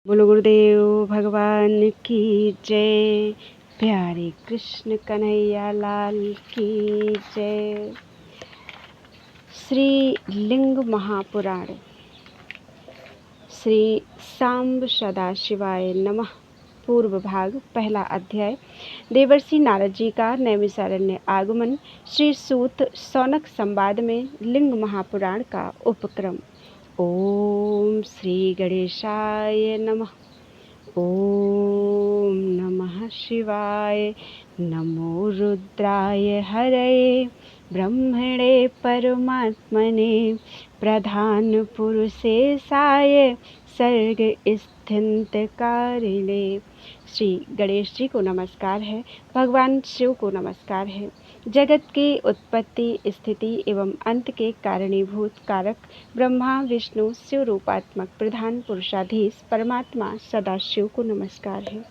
बोलो गुरुदेव भगवान की जय। प्यारे कृष्ण कन्हैया लाल की जय। श्री लिंग महापुराण श्री सांब सदाशिवाय नमः। पूर्व भाग पहला अध्याय। देवर्षि नारद जी का नैमिषारण्य आगमन। श्री सूत सौनक संवाद में लिंग महापुराण का उपक्रम। ओम श्री गणेशाय नमः। ओम नमः शिवाय। नमो रुद्राय हरये ब्रह्मणे परमात्मने प्रधान पुरुषेशाय सर्ग स्थितकारिणे। श्री गणेश जी को नमस्कार है, भगवान शिव को नमस्कार है। जगत की उत्पत्ति, स्थिति एवं अंत के कारणीभूत कारक ब्रह्मा विष्णु शिव रूपात्मक प्रधान पुरुषाधीश परमात्मा सदाशिव को नमस्कार है।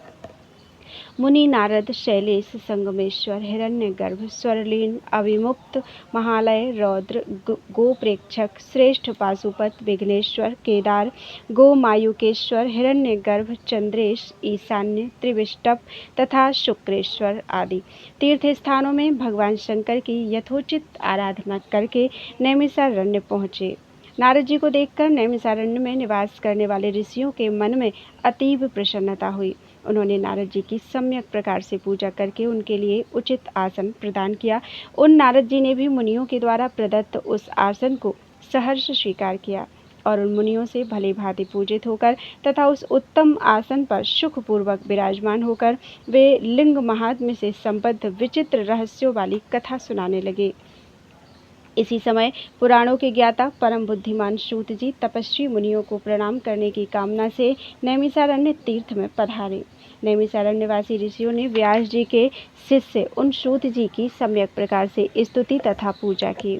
मुनि नारद, शैलेश, संगमेश्वर, हिरण्यगर्भ, स्वरलीन, अविमुक्त, महालय, रौद्र, गोप्रेक्षक, श्रेष्ठ, पाशुपत, विघ्नेश्वर, केदार, गोमायुकेश्वर, हिरण्यगर्भ, चंद्रेश, ईशान्य, त्रिविष्टप तथा शुक्रेश्वर आदि तीर्थ स्थानों में भगवान शंकर की यथोचित आराधना करके नैमिषारण्य पहुँचे। नारद जी को देखकर नैमिषारण्य में निवास करने वाले ऋषियों के मन में अतीव प्रसन्नता हुई। उन्होंने नारद जी की सम्यक प्रकार से पूजा करके उनके लिए उचित आसन प्रदान किया। उन नारद जी ने भी मुनियों के द्वारा प्रदत्त उस आसन को सहर्ष स्वीकार किया और उन मुनियों से भली भांति पूजित होकर तथा उस उत्तम आसन पर सुखपूर्वक विराजमान होकर वे लिंग महात्म्य से संबद्ध विचित्र रहस्यों वाली कथा सुनाने लगे। इसी समय पुराणों के ज्ञाता परम बुद्धिमान सूत जी तपस्वी मुनियों को प्रणाम करने की कामना से नैमिषारण्य तीर्थ में पधारे। नैमिषारण्यवासी ऋषियों ने व्यास जी के शिष्य उन सूत जी की सम्यक प्रकार से स्तुति तथा पूजा की।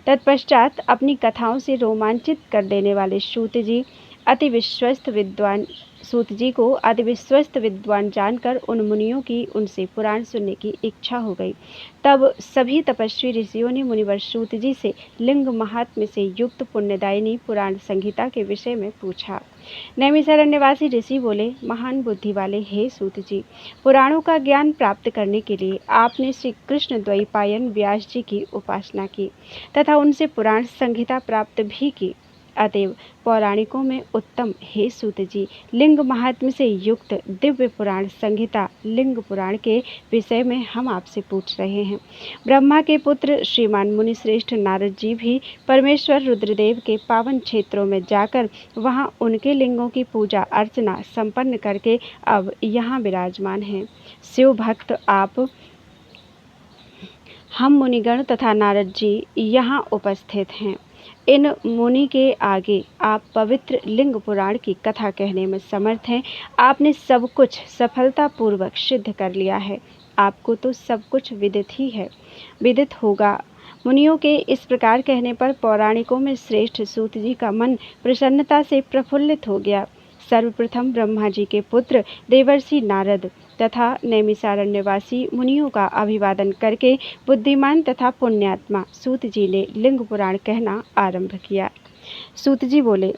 तत्पश्चात अपनी कथाओं से रोमांचित कर देने वाले सूत जी को अति विश्वस्त विद्वान जानकर उन मुनियों की उनसे पुराण सुनने की इच्छा हो गई। तब सभी तपस्वी ऋषियों ने मुनिवर सूत जी से लिंग महात्म्य से युक्त पुण्यदायिनी पुराण संहिता के विषय में पूछा। नैमिषारण्यवासी ऋषि बोले, महान बुद्धि वाले हे सूत जी, पुराणों का ज्ञान प्राप्त करने के लिए आपने श्री कृष्ण द्वैपायन व्यास जी की उपासना की तथा उनसे पुराण संहिता प्राप्त भी की। अतएव पौराणिकों में उत्तम हे सूत जी, लिंग महात्म्य से युक्त दिव्य पुराण संहिता लिंग पुराण के विषय में हम आपसे पूछ रहे हैं। ब्रह्मा के पुत्र श्रीमान मुनि श्रेष्ठ नारद जी भी परमेश्वर रुद्रदेव के पावन क्षेत्रों में जाकर वहां उनके लिंगों की पूजा अर्चना संपन्न करके अब यहाँ विराजमान हैं। शिव भक्त आप, हम मुनिगण तथा नारद जी यहाँ उपस्थित हैं। इन मुनि के आगे आप पवित्र लिंग पुराण की कथा कहने में समर्थ हैं। आपने सब कुछ सफलतापूर्वक सिद्ध कर लिया है। आपको तो सब कुछ विदित होगा। मुनियों के इस प्रकार कहने पर पौराणिकों में श्रेष्ठ सूत जी का मन प्रसन्नता से प्रफुल्लित हो गया। सर्वप्रथम ब्रह्मा जी के पुत्र देवर्षि नारद तथा नैमिषारण्यवासी मुनियों का अभिवादन करके बुद्धिमान तथा पुण्यात्मा सूत जी ने लिंग पुराण कहना आरंभ किया। सूत जी बोले,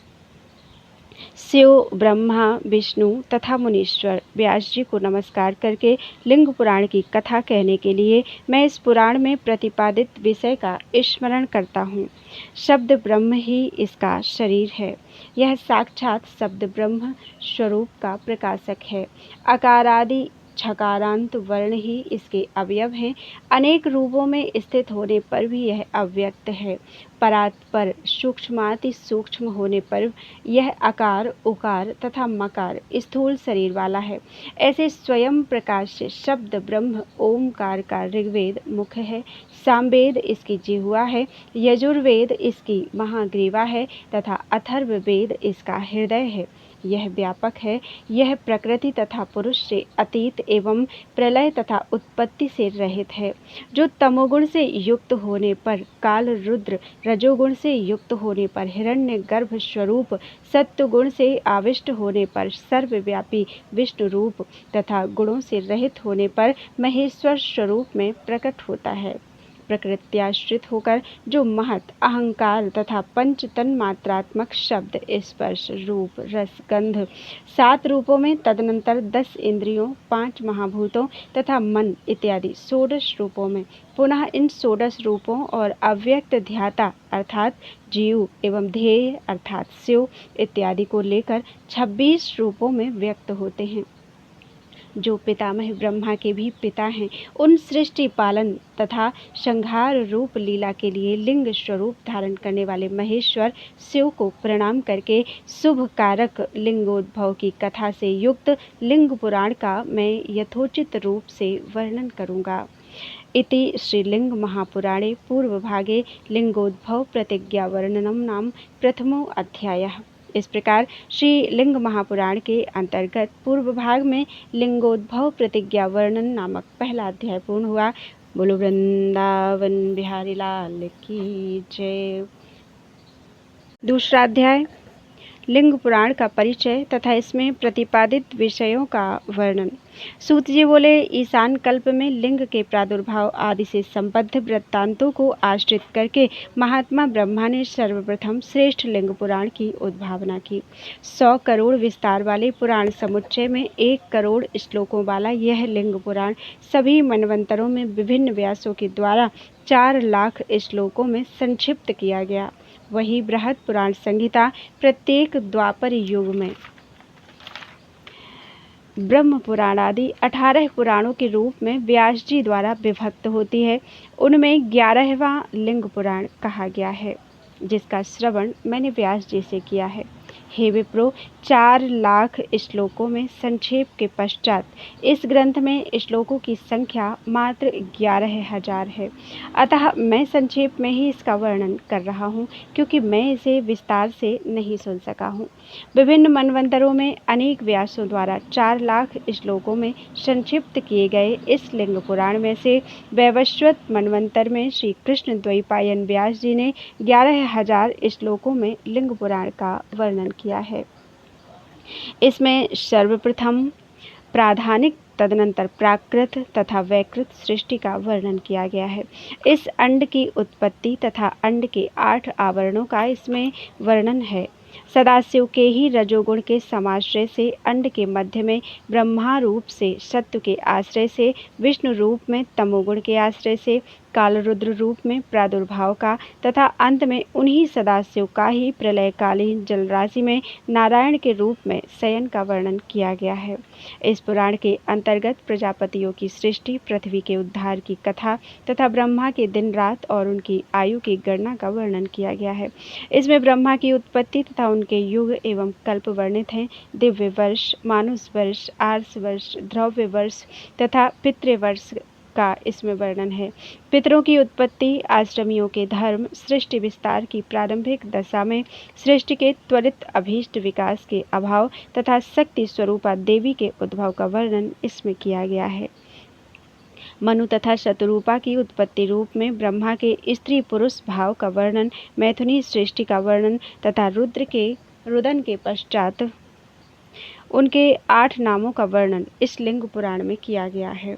शिव, ब्रह्मा, विष्णु तथा मुनीश्वर व्यास जी को नमस्कार करके लिंग पुराण की कथा कहने के लिए मैं इस पुराण में प्रतिपादित विषय का स्मरण करता हूँ। शब्द ब्रह्म ही इसका शरीर है। यह साक्षात शब्द ब्रह्म स्वरूप का प्रकाशक है। अकारादि छकारांत वर्ण ही इसके अवयव हैं। अनेक रूपों में स्थित होने पर भी यह अव्यक्त है। परात्पर सूक्ष्माति सूक्ष्म होने पर यह आकार, उकार तथा मकार स्थूल शरीर वाला है। ऐसे स्वयं प्रकाश शब्द ब्रह्म ओमकार का ऋग्वेद मुख है, सामवेद इसकी जिह्वा है, यजुर्वेद इसकी महाग्रीवा है तथा अथर्ववेद इसका हृदय है। यह व्यापक है। यह प्रकृति तथा पुरुष से अतीत एवं प्रलय तथा उत्पत्ति से रहित है। जो तमोगुण से युक्त होने पर काल रुद्र, रजोगुण से युक्त होने पर हिरण्य गर्भ स्वरूप, सत्वगुण से आविष्ट होने पर सर्वव्यापी विष्णु रूप तथा गुणों से रहित होने पर महेश्वर स्वरूप में प्रकट होता है। प्रकृत्याश्रित होकर जो महत अहंकार तथा पंच तन्मात्रात्मक शब्द, स्पर्श, रूप, रस, गंध 7 रूपों में, तदनंतर 10 इंद्रियों, 5 महाभूतों तथा मन इत्यादि 16 रूपों में, पुनः इन 16 रूपों और अव्यक्त ध्याता अर्थात जीव एवं ध्येय अर्थात शिव इत्यादि को लेकर 26 रूपों में व्यक्त होते हैं। जो पितामह ब्रह्मा के भी पिता हैं, उन सृष्टि पालन तथा संहार रूप लीला के लिए लिंग स्वरूप धारण करने वाले महेश्वर शिव को प्रणाम करके शुभ कारक लिंगोद्भव की कथा से युक्त लिंग पुराण का मैं यथोचित रूप से वर्णन करूँगा। इति श्रीलिंग महापुराणे पूर्वभागे लिंगोद्भव प्रतिज्ञा वर्णनम नाम प्रथमो अध्यायः। इस प्रकार श्री लिंग महापुराण के अंतर्गत पूर्व भाग में लिंगोद्भव प्रतिज्ञा वर्णन नामक पहला अध्याय पूर्ण हुआ। बोलो वृंदावन बिहारी लाल की जय। दूसरा अध्याय लिंग पुराण का परिचय तथा इसमें प्रतिपादित विषयों का वर्णन। सूत जी बोले, ईशान कल्प में लिंग के प्रादुर्भाव आदि से संबद्ध वृत्तांतों को आश्रित करके महात्मा ब्रह्मा ने सर्वप्रथम श्रेष्ठ लिंग पुराण की उद्भावना की। 100 करोड़ विस्तार वाले पुराण समुच्चय में 1 करोड़ श्लोकों वाला यह लिंग पुराण सभी मनवंतरों में विभिन्न व्यासों के द्वारा 4 लाख श्लोकों में संक्षिप्त किया गया। वही बृहद पुराण संहिता प्रत्येक द्वापर युग में ब्रह्म पुराण आदि 18 पुराणों के रूप में व्यास जी द्वारा विभक्त होती है। उनमें 11वां लिंग पुराण कहा गया है, जिसका श्रवण मैंने व्यास जी से किया है। हे विप्रो, 4 लाख श्लोकों में संक्षेप के पश्चात इस ग्रंथ में श्लोकों की संख्या मात्र 11,000 है। अतः मैं संक्षेप में ही इसका वर्णन कर रहा हूँ, क्योंकि मैं इसे विस्तार से नहीं सुन सका हूँ। विभिन्न मनवंतरों में अनेक व्यासों द्वारा 4 लाख श्लोकों में संक्षिप्त किए गए इस लिंग पुराण में से वैवस्वत मनवंतर में श्री कृष्ण द्वैपायन व्यास जी ने 11,000 श्लोकों में लिंग पुराण का वर्णन किया है। इसमें सर्वप्रथम प्राधानिक, तदनंतर प्राकृत तथा वैकृत सृष्टि का वर्णन किया गया है। इस अंड की उत्पत्ति तथा अंड के 8 आवरणों का इसमें वर्णन है। सदाशिव के ही रजोगुण के समाश्रय से अंड के मध्य में ब्रह्मा रूप से, सत्व के आश्रय से विष्णु रूप में, तमोगुण के आश्रय से कालरुद्र रूप में प्रादुर्भाव का तथा अंत में उन्हीं सदाशिव का ही प्रलयकालीन जलराशि में नारायण के रूप में शयन का वर्णन किया गया है। इस पुराण के अंतर्गत प्रजापतियों की सृष्टि, पृथ्वी के उद्धार की कथा तथा ब्रह्मा के दिन रात और उनकी आयु की गणना का वर्णन किया गया है। इसमें ब्रह्मा की उत्पत्ति तथा उनके युग एवं कल्प वर्णित हैं। दिव्य वर्ष, मानुष वर्ष, आर्ष वर्ष, द्रव्य वर्ष तथा पितृवर्ष का इसमें वर्णन है। पितरों की उत्पत्ति, आश्रमियों के धर्म, सृष्टि विस्तार की प्रारंभिक दशा में सृष्टि के त्वरित अभीष्ट विकास के अभाव तथा शक्ति स्वरूपा देवी के उद्भव का वर्णन इसमें किया गया है। मनु तथा शतरूपा की उत्पत्ति रूप में ब्रह्मा के स्त्री पुरुष भाव का वर्णन, मैथुनी सृष्टि का वर्णन तथा रुदन के पश्चात उनके 8 नामों का वर्णन इस लिंग पुराण में किया गया है।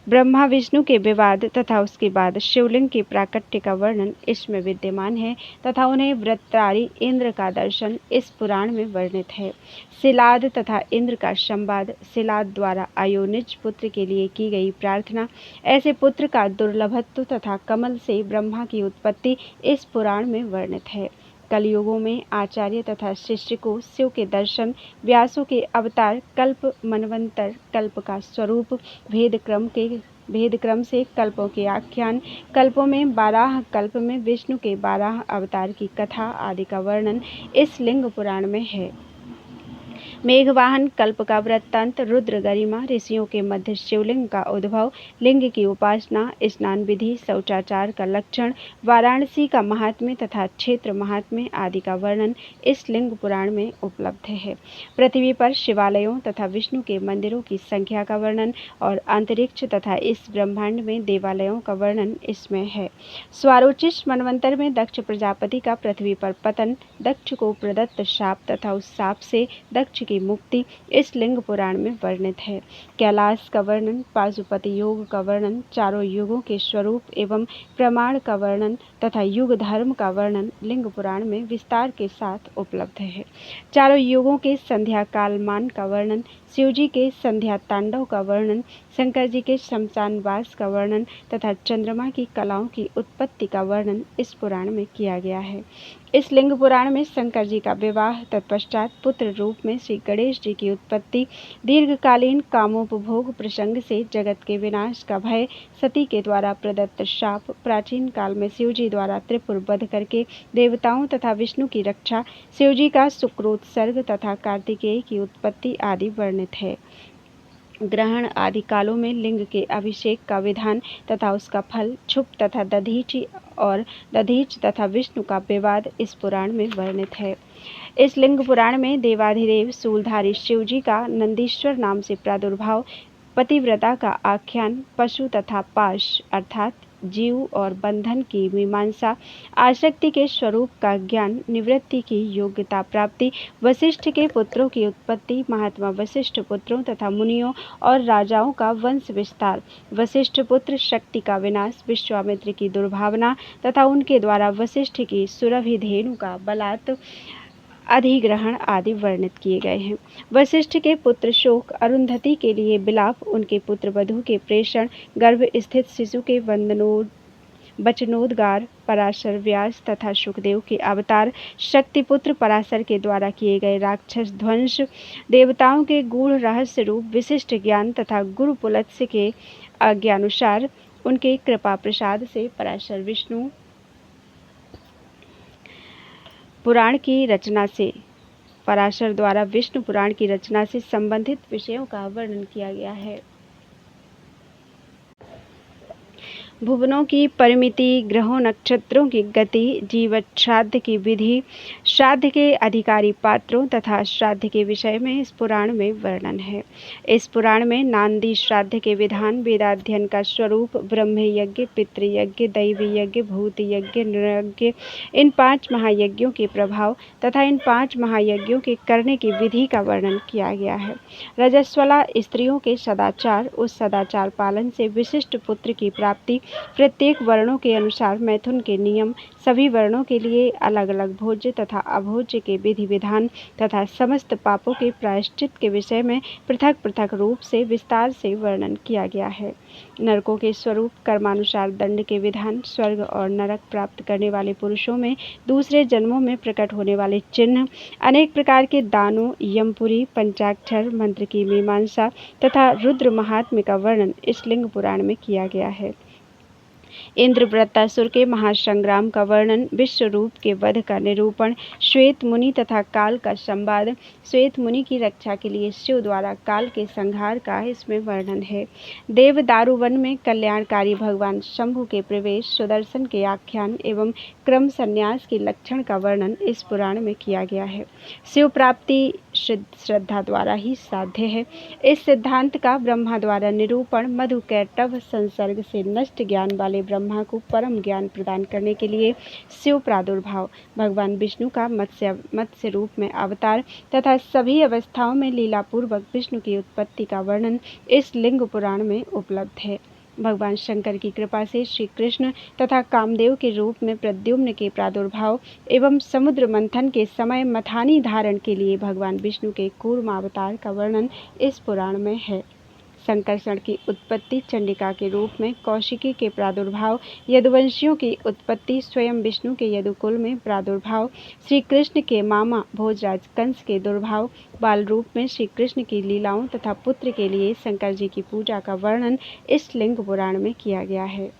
ब्रह्मा विष्णु के विवाद तथा उसके बाद शिवलिंग के प्राकट्य का वर्णन इसमें विद्यमान है तथा उन्हें वृत्रारी इंद्र का दर्शन इस पुराण में वर्णित है। शिलाद तथा इंद्र का संवाद, शिलाद द्वारा अयोनिज पुत्र के लिए की गई प्रार्थना, ऐसे पुत्र का दुर्लभत्व तथा कमल से ब्रह्मा की उत्पत्ति इस पुराण में वर्णित है। कलयुगों में आचार्य तथा शिष्य को शिव के दर्शन, व्यासों के अवतार, कल्प मनवंतर, कल्प का स्वरूप, भेद क्रम से कल्पों के आख्यान, कल्पों में 12 कल्प में विष्णु के 12 अवतार की कथा आदि का वर्णन इस लिंग पुराण में है। मेघवाहन, कल्प का वृत्तांत, रुद्र गरिमा, ऋषियों के मध्य शिवलिंग का उद्भव, लिंग की उपासना, स्नान विधि, शौचाचार का लक्षण, वाराणसी का महात्म्य तथा क्षेत्र महात्म्य आदि का वर्णन इस लिंग पुराण में उपलब्ध है। पृथ्वी पर शिवालयों तथा विष्णु के मंदिरों की संख्या का वर्णन और अंतरिक्ष तथा इस ब्रह्मांड में देवालयों का वर्णन इसमें है। स्वारोचिष मनवंतर में दक्ष प्रजापति का पृथ्वी पर पतन, दक्ष को प्रदत्त शाप तथा उस शाप से दक्ष की मुक्ति इस लिंग पुराण में वर्णित है। कैलाश का वर्णन, पाशुपति योग का वर्णन, चारों युगों के स्वरूप एवं प्रमाण का वर्णन तथा युग धर्म का वर्णन लिंग पुराण में विस्तार के साथ उपलब्ध है। चारों युगों के संध्या कालमान का वर्णन, शिवजी के संध्या तांडव का वर्णन, शंकर जी के शमशान वास का वर्णन तथा चंद्रमा की कलाओं की उत्पत्ति का वर्णन इस पुराण में किया गया है। इस लिंग पुराण में शंकर जी का विवाह, तत्पश्चात पुत्र रूप में श्री गणेश जी की उत्पत्ति, दीर्घकालीन कामोपभोग प्रसंग से जगत के विनाश का भय, सती के द्वारा प्रदत्त शाप, प्राचीन काल में शिवजी द्वारा त्रिपुर वध करके देवताओं तथा विष्णु की रक्षा, शिवजी का शुक्रोत्सर्ग तथा कार्तिकेय की उत्पत्ति आदि वर्णित है। ग्रहण आदि कालों में लिंग के अभिषेक का विधान तथा उसका फल, छुप तथा दधीच तथा विष्णु का विवाद इस पुराण में वर्णित है। इस लिंग पुराण में देवाधिदेव शूलधारी शिवजी का नंदीश्वर नाम से प्रादुर्भाव, पतिव्रता का आख्यान, पशु तथा पाश अर्थात जीव और बंधन की मीमांसा, आसक्ति के स्वरूप का ज्ञान, निवृत्ति की योग्यता प्राप्ति, वशिष्ठ के पुत्रों की उत्पत्ति, महात्मा वशिष्ठ पुत्रों तथा मुनियों और राजाओं का वंश विस्तार, वशिष्ठ पुत्र शक्ति का विनाश, विश्वामित्र की दुर्भावना तथा उनके द्वारा वशिष्ठ की सुरभि धेनु का बलात् अधिग्रहण आदि वर्णित किए गए हैं। वशिष्ठ के पुत्र शोक, अरुंधति के लिए विलाप, उनके पुत्र वधु के प्रेषण, गर्भ स्थित शिशु के वचनोद्गार, पराशर व्यास तथा सुखदेव के अवतार, शक्तिपुत्र पराशर के द्वारा किए गए राक्षस ध्वंस, देवताओं के गूढ़ रहस्य रूप विशिष्ट ज्ञान तथा गुरु पुलत्स्य के आज्ञानुसार उनके कृपा प्रसाद से पराशर विष्णु पुराण की रचना से पराशर द्वारा विष्णु पुराण की रचना से संबंधित विषयों का वर्णन किया गया है। भुवनों की परिमिति, ग्रहों नक्षत्रों की गति, जीवत श्राद्ध की विधि, श्राद्ध के अधिकारी पात्रों तथा श्राद्ध के विषय में इस पुराण में वर्णन है। इस पुराण में नांदी श्राद्ध के विधान, वेदाध्ययन का स्वरूप, ब्रह्म यज्ञ, पितृयज्ञ, दैवी यज्ञ, भूत यज्ञ, नृयज्ञ, इन 5 महायज्ञों के प्रभाव तथा इन 5 महायज्ञों के करने की विधि का वर्णन किया गया है। रजस्वला स्त्रियों के सदाचार, उस सदाचार पालन से विशिष्ट पुत्र की प्राप्ति, प्रत्येक वर्णों के अनुसार मैथुन के नियम, सभी वर्णों के लिए अलग अलग भोज्य तथा अभोज्य के विधि विधान तथा समस्त पापों के प्रायश्चित के विषय में पृथक पृथक रूप से विस्तार से वर्णन किया गया है। नरकों के स्वरूप, कर्मानुसार दंड के विधान, स्वर्ग और नरक प्राप्त करने वाले पुरुषों में दूसरे जन्मों में प्रकट होने वाले चिन्ह, अनेक प्रकार के दानों, यमपुरी, पंचाक्षर मंत्र की मीमांसा तथा रुद्र महात्म्य का वर्णन इस लिंग पुराण में किया गया है। इंद्र वृत्तासुर के महासंग्राम का वर्णन, विश्व रूप के वध का निरूपण, श्वेत मुनि तथा काल का संवाद, श्वेत मुनि की रक्षा के लिए शिव द्वारा काल के संहार का इसमें वर्णन है। देव दारुवन में कल्याणकारी भगवान शंभु के प्रवेश, सुदर्शन के आख्यान एवं क्रम संन्यास के लक्षण का वर्णन इस पुराण में किया गया है। शिव प्राप्ति श्रद्धा द्वारा ही साध्य है। इस सिद्धांत का ब्रह्मा द्वारा निरूपण, मधु कैटभ संसर्ग से नष्ट ज्ञान वाले ब्रह्मा को परम ज्ञान प्रदान करने के लिए शिव प्रादुर्भाव, भगवान विष्णु का मत्स्य रूप में अवतार तथा सभी अवस्थाओं में लीलापूर्वक विष्णु की उत्पत्ति का वर्णन इस लिंग पुराण में उपलब्ध है। भगवान शंकर की कृपा से श्री कृष्ण तथा कामदेव के रूप में प्रद्युम्न के प्रादुर्भाव एवं समुद्र मंथन के समय मथानी धारण के लिए भगवान विष्णु के कूर्मावतार का वर्णन इस पुराण में है। संकर्षण की उत्पत्ति चंडिका के रूप में, कौशिकी के प्रादुर्भाव, यदुवंशियों की उत्पत्ति, स्वयं विष्णु के यदुकुल में प्रादुर्भाव, श्री कृष्ण के मामा भोजराज कंस के दुर्भाव, बाल रूप में श्री कृष्ण की लीलाओं तथा पुत्र के लिए शंकर जी की पूजा का वर्णन इस लिंग पुराण में किया गया है।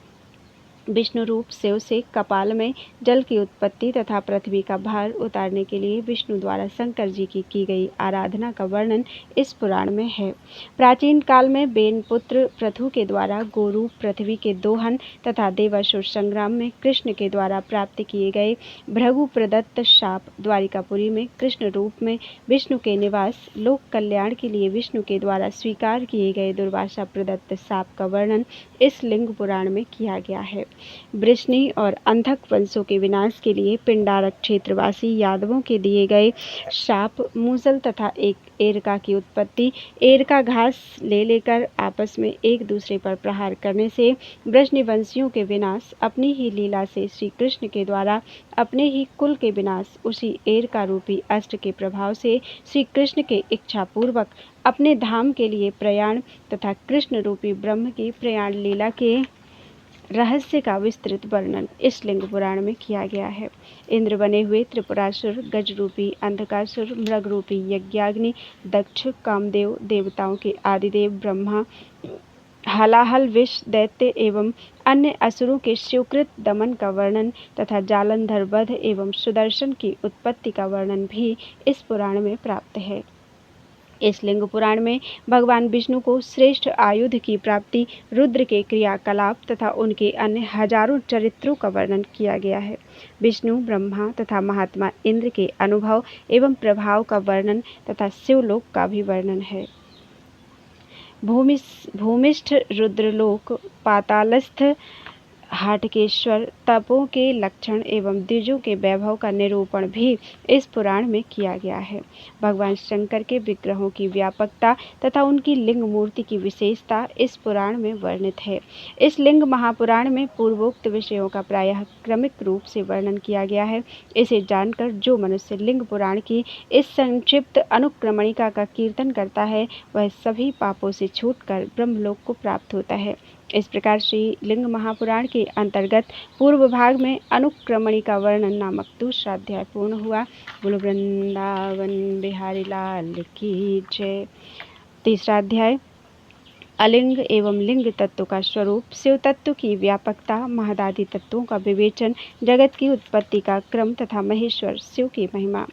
विष्णु रूप शिव से कपाल में जल की उत्पत्ति तथा पृथ्वी का भार उतारने के लिए विष्णु द्वारा शंकर जी की गई आराधना का वर्णन इस पुराण में है। प्राचीन काल में बेन पुत्र पृथु के द्वारा गोरूप पृथ्वी के दोहन तथा देवासुर संग्राम में कृष्ण के द्वारा प्राप्त किए गए भृगु प्रदत्त शाप, द्वारिकापुरी में कृष्ण रूप में विष्णु के निवास, लोक कल्याण के लिए विष्णु के द्वारा स्वीकार किए गए दुर्वासा प्रदत्त शाप का वर्णन इस लिंग पुराण में किया गया है। वृष्णि और अंधक वंशों के विनाश के लिए पिंडारक क्षेत्रवासी यादवों के दिए गए शाप, मूसल तथा एक एरका की उत्पत्ति, एरका घास ले लेकर आपस में एक दूसरे पर प्रहार करने से वृष्णिवंशियों के विनाश, अपनी ही लीला से श्री कृष्ण के द्वारा अपने ही कुल के विनाश, उसी एरका रूपी अष्ट के प्रभाव से श्री कृष्ण के इच्छा पूर्वक अपने धाम के लिए प्रयाण तथा कृष्ण रूपी ब्रह्म की प्रयाण लीला के रहस्य का विस्तृत वर्णन इस लिंग पुराण में किया गया है। इंद्र बने हुए त्रिपुरासुर, गज रूपी अंधकासुर, मृग रूपी यज्ञाग्नि, दक्ष, कामदेव, देवताओं के आदिदेव ब्रह्मा, हलाहल विष दैत्य एवं अन्य असुरों के शिवकृत दमन का वर्णन तथा जालंधर वध एवं सुदर्शन की उत्पत्ति का वर्णन भी इस पुराण में प्राप्त है। इस लिंग पुराण में भगवान विष्णु को श्रेष्ठ आयुध की प्राप्ति, रुद्र के क्रियाकलाप तथा उनके अन्य हजारों चरित्रों का वर्णन किया गया है। विष्णु, ब्रह्मा तथा महात्मा इंद्र के अनुभव एवं प्रभाव का वर्णन तथा शिवलोक का भी वर्णन है। भूमिष्ठ रुद्रलोक, पातालस्थ हाटकेश्वर, तपों के लक्षण एवं द्विजों के वैभव का निरूपण भी इस पुराण में किया गया है। भगवान शंकर के विग्रहों की व्यापकता तथा उनकी लिंग मूर्ति की विशेषता इस पुराण में वर्णित है। इस लिंग महापुराण में पूर्वोक्त विषयों का प्रायः क्रमिक रूप से वर्णन किया गया है। इसे जानकर जो मनुष्य लिंग पुराण की इस संक्षिप्त अनुक्रमणिका का कीर्तन करता है, वह सभी पापों से छूटकर ब्रह्मलोक को प्राप्त होता है। इस प्रकार श्री लिंग महापुराण के अंतर्गत पूर्व भाग में अनुक्रमणिका वर्णन नामक दूसरा अध्याय पूर्ण हुआ। बोलो वृंदावन बिहारी लाल की जय। तीसरा अध्याय अलिंग एवं लिंग तत्व का स्वरूप, शिव तत्व की व्यापकता, महदादि तत्वों का विवेचन, जगत की उत्पत्ति का क्रम तथा महेश्वर शिव की महिमा।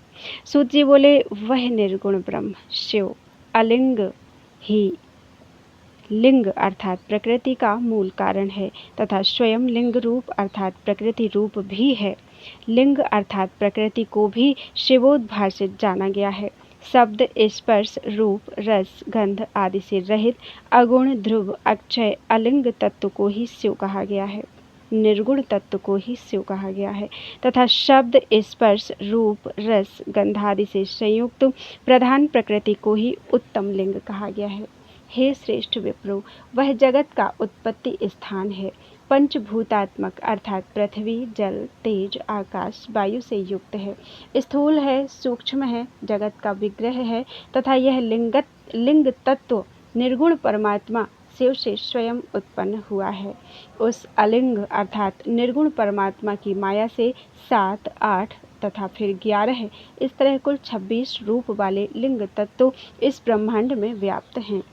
सूत जी बोले, वह निर्गुण ब्रह्म शिव अलिंग ही लिंग अर्थात प्रकृति का मूल कारण है तथा स्वयं लिंग रूप अर्थात प्रकृति रूप भी है। लिंग अर्थात प्रकृति को भी शिवोद्भासित जाना गया है। शब्द, स्पर्श, रूप, रस, गंध आदि से रहित अगुण, ध्रुव, अक्षय अलिंग तत्व को ही शिव कहा गया है। निर्गुण तत्व को ही शिव कहा गया है तथा शब्द, स्पर्श, रूप, रस, गंध आदि से संयुक्त प्रधान प्रकृति को ही उत्तम लिंग कहा गया है। हे श्रेष्ठ विप्रो, वह जगत का उत्पत्ति स्थान है। पंचभूतात्मक अर्थात पृथ्वी, जल, तेज, आकाश, वायु से युक्त है। स्थूल है, सूक्ष्म है, जगत का विग्रह है तथा यह लिंग तत्व निर्गुण परमात्मा शिव से स्वयं उत्पन्न हुआ है। उस अलिंग अर्थात निर्गुण परमात्मा की माया से 7, 8 तथा फिर 11 इस तरह कुल 26 रूप वाले लिंग तत्व इस ब्रह्मांड में व्याप्त हैं।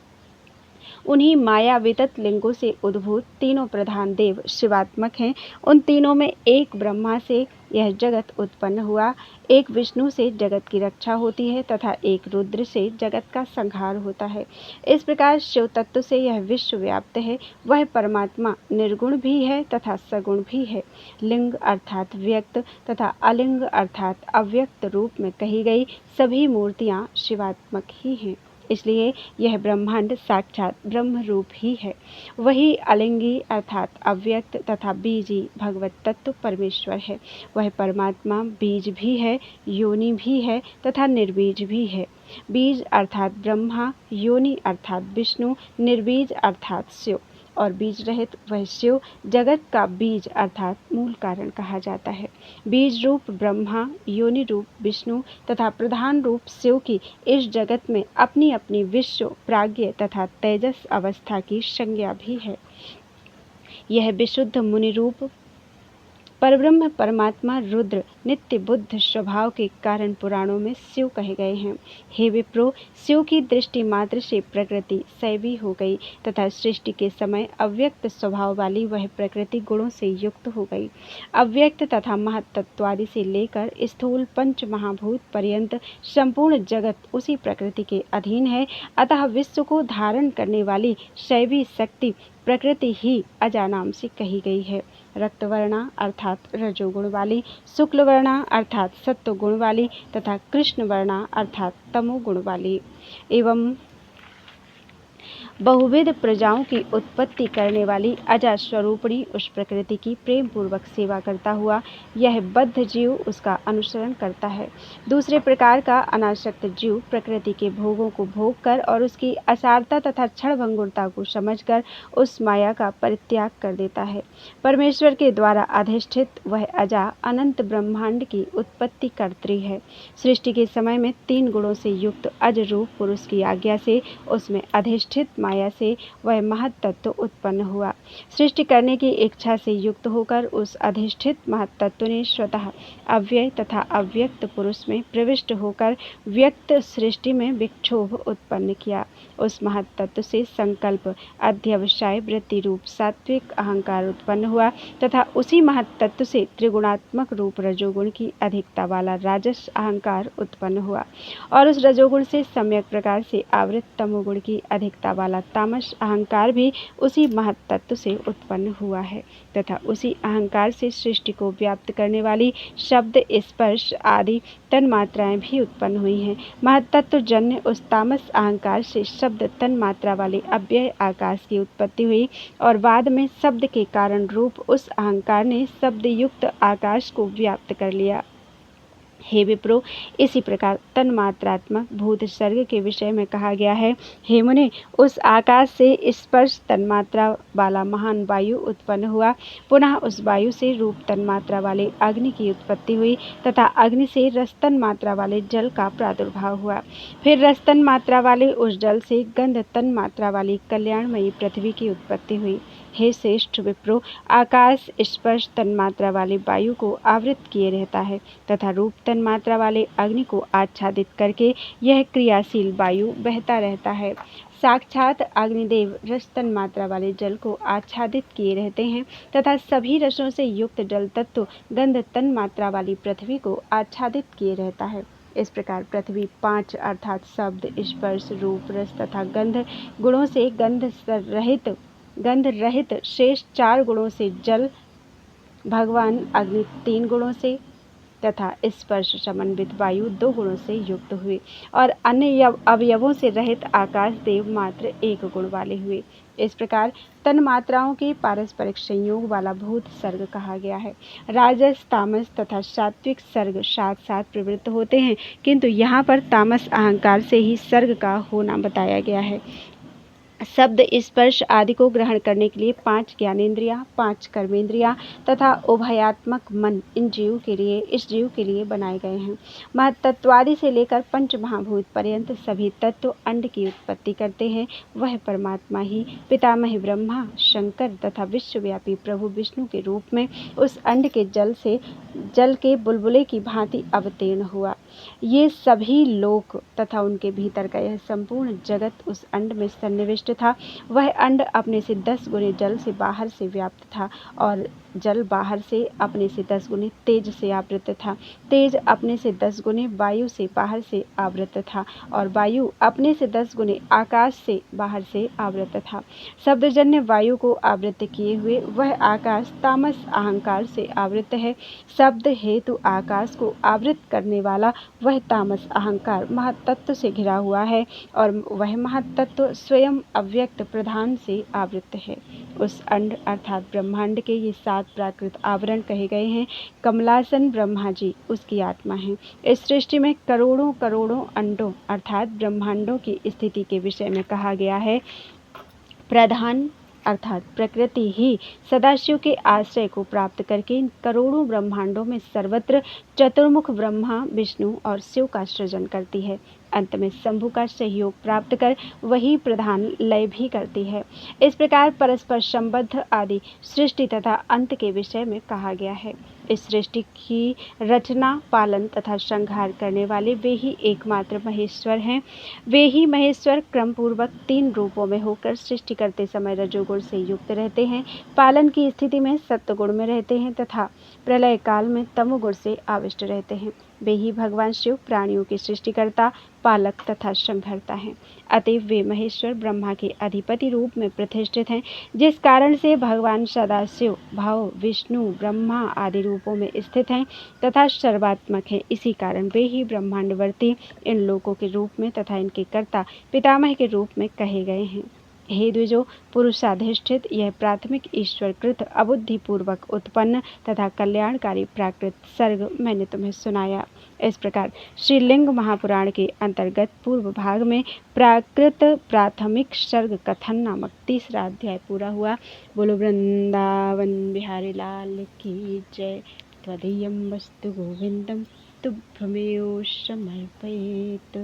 उन्हीं माया वितत लिंगों से उद्भूत तीनों प्रधान देव शिवात्मक हैं। उन तीनों में एक ब्रह्मा से यह जगत उत्पन्न हुआ, एक विष्णु से जगत की रक्षा होती है तथा एक रुद्र से जगत का संहार होता है। इस प्रकार शिव तत्व से यह विश्व व्याप्त है। वह परमात्मा निर्गुण भी है तथा सगुण भी है। लिंग अर्थात व्यक्त तथा अलिंग अर्थात अव्यक्त रूप में कही गई सभी मूर्तियाँ शिवात्मक ही हैं। इसलिए यह ब्रह्मांड साक्षात ब्रह्म रूप ही है। वही अलिंगी अर्थात अव्यक्त तथा बीजी भगवत तत्व परमेश्वर है। वह परमात्मा बीज भी है, योनि भी है तथा निर्बीज भी है। बीज अर्थात ब्रह्मा, योनि अर्थात विष्णु, निर्बीज अर्थात शिव और बीज रहित वह शिव जगत का बीज अर्थात मूल कारण कहा जाता है। बीज रूप ब्रह्मा, योनि रूप विष्णु तथा प्रधान रूप शिव की इस जगत में अपनी अपनी विश्व, प्राज्ञ तथा तेजस अवस्था की संज्ञा भी है। यह विशुद्ध मुनि रूप परब्रह्म परमात्मा रुद्र नित्य बुद्ध स्वभाव के कारण पुराणों में शिव कहे गए हैं। हे विप्रो, शिव की दृष्टि मात्र से प्रकृति शैवी हो गई तथा सृष्टि के समय अव्यक्त स्वभाव वाली वह प्रकृति गुणों से युक्त हो गई। अव्यक्त तथा महत्त्वादि से लेकर स्थूल पंच महाभूत पर्यंत संपूर्ण जगत उसी प्रकृति के अधीन है। अतः विश्व को धारण करने वाली शैवी शक्ति प्रकृति ही अजा नाम से कही गई है। रक्तवर्णा अर्थात रजोगुण वाली, शुक्लवर्णा अर्थात सत्वगुण वाली तथा कृष्णवर्णा अर्थात तमोगुण वाली एवं बहुविध प्रजाओं की उत्पत्ति करने वाली अजा स्वरूपिणी उस प्रकृति की प्रेम पूर्वक सेवा करता हुआ यह बद्ध जीव उसका अनुसरण करता है। दूसरे प्रकार का अनासक्त जीव प्रकृति के भोगों को भोग कर और उसकी असारता तथा क्षणभंगुरता को समझकर उस माया का परित्याग कर देता है। परमेश्वर के द्वारा अधिष्ठित वह अजा अनंत ब्रह्मांड की उत्पत्ति कर्त्री है। सृष्टि के समय में 3 गुणों से युक्त अज रूप पुरुष की आज्ञा से उसमें अधिष्ठित माया से वह महत तत्व उत्पन्न हुआ। सृष्टि करने की इच्छा से युक्त होकर उस अधिष्ठित महत तत्व ने स्वतः अव्यय तथा अव्यक्त पुरुष में प्रविष्ट होकर व्यक्त सृष्टि में विक्षोभ उत्पन्न किया। उस महत तत्व से संकल्प अध्यवसाय वृत्ति रूप सात्विक अहंकार उत्पन्न हुआ तथा उसी महत तत्व से त्रिगुणात्मक रूप रजोगुण की अधिकता वाला राजस अहंकार उत्पन्न हुआ और उस रजोगुण से सम्यक प्रकार से आवृत तमोगुण की अधिकता वाला तामस अहंकार भी उसी महत तत्व से उत्पन्न हुआ है तथा उसी अहंकार से सृष्टि को व्याप्त करने वाली शब्द स्पर्श आदि तन्मात्राएं भी उत्पन्न हुई हैं। महत तत्व जन्य उस तामस अहंकार से शब्द तन्मात्रा वाले अव्यय आकाश की उत्पत्ति हुई और बाद में शब्द के कारण रूप उस अहंकार ने शब्द युक्त आकाश को व्याप्त कर लिया। हे विप्रो, इसी प्रकार तन्मात्रात्मक भूत सर्ग के विषय में कहा गया है। हे मुने, उस आकाश से स्पर्श तन्मात्रा वाला महान वायु उत्पन्न हुआ। पुनः उस वायु से रूप तन्मात्रा वाले अग्नि की उत्पत्ति हुई तथा अग्नि से रस तन्मात्रा वाले जल का प्रादुर्भाव हुआ। फिर रस तन्मात्रा वाले उस जल से गंध तन्मात्रा वाली कल्याणमयी पृथ्वी की उत्पत्ति हुई। हे श्रेष्ठ विप्रो, आकाश स्पर्श तन्मात्रा वाले वायु को आवृत किए रहता है तथा रूप तन्मात्रा वाले अग्नि को आच्छादित करके यह क्रियाशील वायु बहता रहता है। साक्षात अग्निदेव रस तन्मात्रा वाले जल को आच्छादित किए रहते हैं तथा सभी रसों से युक्त जल तत्व गंध तन्मात्रा वाली पृथ्वी को आच्छादित किए रहता है। इस प्रकार पृथ्वी 5 अर्थात शब्द स्पर्श रूप रस तथा गंध गुणों से गंध रहित शेष 4 गुणों से जल, भगवान अग्नि 3 गुणों से तथा स्पर्श समन्वित वायु 2 गुणों से युक्त हुए और अन्य अवयवों से रहित आकाश देव मात्र 1 गुण वाले हुए। इस प्रकार तन्मात्राओं के पारस्परिक संयोग वाला भूत सर्ग कहा गया है। राजस तामस तथा सात्विक सर्ग साथ साथ प्रवृत्त होते हैं, किंतु यहाँ पर तामस अहंकार से ही सर्ग का होना बताया गया है। शब्द स्पर्श आदि को ग्रहण करने के लिए 5 ज्ञानेंद्रियां, 5 कर्मेंद्रियां तथा उभयात्मक मन इस जीव के लिए बनाए गए हैं। महत्त्वादि से लेकर पंच महाभूत पर्यंत सभी तत्व अंड की उत्पत्ति करते हैं। वह परमात्मा ही पितामह ब्रह्मा, शंकर तथा विश्वव्यापी प्रभु विष्णु के रूप में उस अंड के जल के बुलबुले की भांति अवतीर्ण हुआ। ये सभी लोक तथा उनके भीतर का यह संपूर्ण जगत उस अंड में सन्निविष्ट था। वह अंड अपने से 10 गुने जल से बाहर से व्याप्त था और जल बाहर से अपने से 10 गुने तेज से आवृत था। तेज अपने से 10 गुने वायु से बाहर से आवृत था और वायु अपने से 10 गुने आकाश से बाहर से आवृत था। शब्दजन्य वायु को आवृत किए हुए वह आकाश तामस अहंकार से आवृत है। शब्द हेतु आकाश को आवृत करने वाला वह तामस अहंकार महत्तत्व से घिरा हुआ है और वह महत्तत्व स्वयं अव्यक्त प्रधान से आवृत है। उस अंड अर्थात ब्रह्मांड के ये 7 प्राकृत आवरण कहे गए हैं। कमलासन ब्रह्मा जी उसकी आत्मा है। इस सृष्टि में करोड़ों करोड़ों अंडों अर्थात ब्रह्मांडों की स्थिति के विषय में कहा गया है। प्रधान अर्थात प्रकृति ही सदाशिव के आश्रय को प्राप्त करके इन करोड़ों ब्रह्मांडों में सर्वत्र चतुर्मुख ब्रह्मा, विष्णु और शिव का सृजन करती है। अंत में शंभु का सहयोग प्राप्त कर वही प्रधान लय भी करती है। इस प्रकार परस्पर संबद्ध आदि सृष्टि तथा अंत के विषय में कहा गया है। इस सृष्टि की रचना, पालन तथा संहार करने वाले वे ही एकमात्र महेश्वर हैं। वे ही महेश्वर क्रम पूर्वक 3 रूपों में होकर सृष्टि करते समय रजोगुण से युक्त रहते हैं, पालन की स्थिति में सत्वगुण में रहते हैं तथा प्रलय काल में तमोगुण से आविष्ट रहते हैं। वे ही भगवान शिव प्राणियों की सृष्टिकर्ता, पालक तथा संहर्ता हैं। अतएव वे महेश्वर ब्रह्मा के अधिपति रूप में प्रतिष्ठित हैं, जिस कारण से भगवान सदाशिव भाव, विष्णु, ब्रह्मा आदि रूपों में स्थित हैं तथा सर्वात्मक हैं। इसी कारण वे ही ब्रह्मांडवर्ती इन लोकों के रूप में तथा इनके कर्ता पितामह के रूप में कहे गए हैं। हे द्विजो, पुरुषाधिष्ठित यह प्राथमिक ईश्वरकृत अबुद्धिपूर्वक उत्पन्न तथा कल्याणकारी प्राकृत सर्ग मैंने तुम्हें सुनाया। इस प्रकार श्रीलिंग महापुराण के अंतर्गत पूर्व भाग में प्राकृत प्राथमिक सर्ग कथन नामक तीसरा अध्याय पूरा हुआ। बोलो वृंदावन बिहारी लाल की जय। त्वदीयं वस्तु गोविंदम तुभ्यमेव समर्पयेत्।